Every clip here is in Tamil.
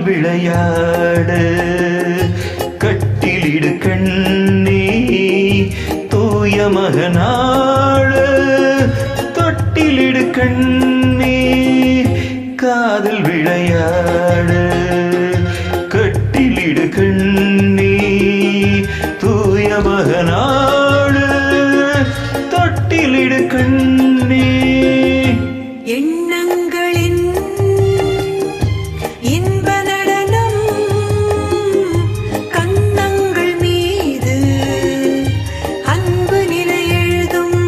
விளையாட கட்டிலிடு கண்ணே தூய மகனாட தொட்டிலிடு கண்ணே காதல் விளையாட கட்டிலிடு கண்ணே தூய மகனாட தொட்டிலிடு கண்ணே எண்ணங்களின் இன்ப நடனம் கண்ணங்கள் மீது அன்பு நிலை எழுதும்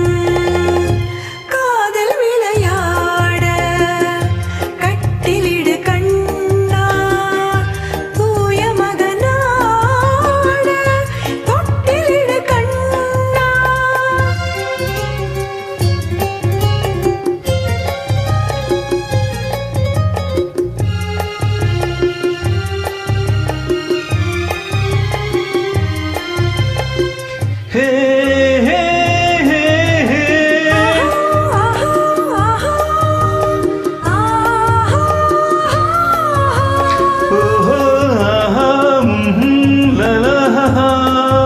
காதல் விளையாட கட்டிலிடு கண்ணா தூய மகனாட தொட்டிலிடு கண்ணா Hey, hey, hey, hey. La la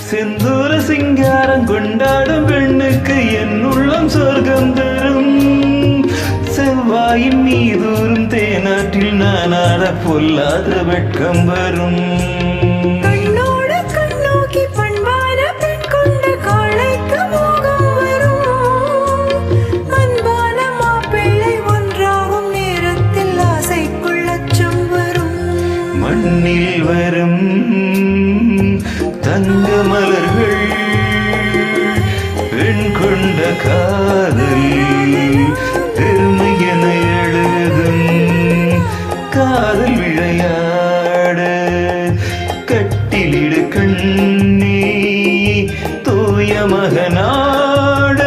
செந்தூர சிங்காரம் கொண்டாடும் பெண்ணுக்கு என் உள்ளம் சொர்க்கம் தரும் செவ்வாயின் மீதூரும் தேனாற்றில் நான் ஆட பொல்லாத வெட்கம் வரும் கண்ணோடு கண்ணோக்கி பண்பான பெண் கொண்ட காளைக்கு மோகம் வரும் அன்பான மாப்பிள்ளை ஒன்றாகும் நேரத்தில் ஆசைக்குள் அச்சம் வரும் மண்ணில் வரும் தங்க மலர்கள் பெண் கொண்ட காதல் பெருமை என எழுதும் காதல் விளையாட கட்டிலிடு கண்ணே தூய மகனாட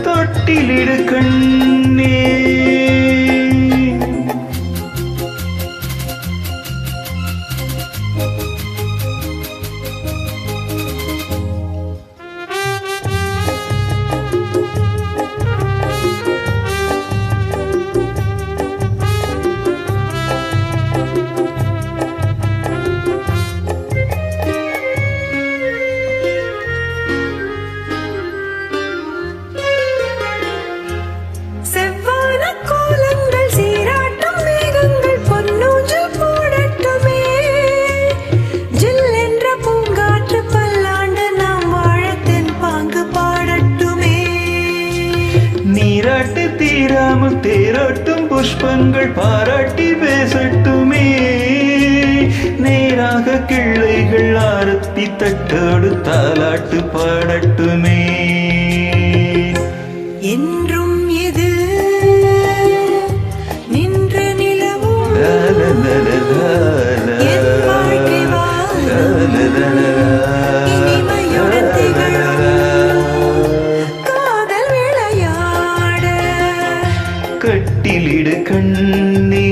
தொட்டிலிடு கண்ணே செவ்வான கோலங்கள் சீராட்டும் மேகங்கள் பொன்னூஞ்சல் போடட்டுமே ஜில் என்ற பூங்காற்று பல்லாண்டு நாம் வாழத்தின் பாங்கு பாடட்டுமே நீராட்டு தீராமல் தேரோட்டும் புஷ்பங்கள் பாராட்டி பேசட்டுமே நேராக கிளைகள் ஆரத்தி தட்டோடு தாலாட்டு பாடட்டுமே என்றும் இது நின்று நிலவும் என் வாழ்க்கை வாழும் இனிமையுடன் திகழும் காதல் விளையாட கட்டிலிடு கண்ணே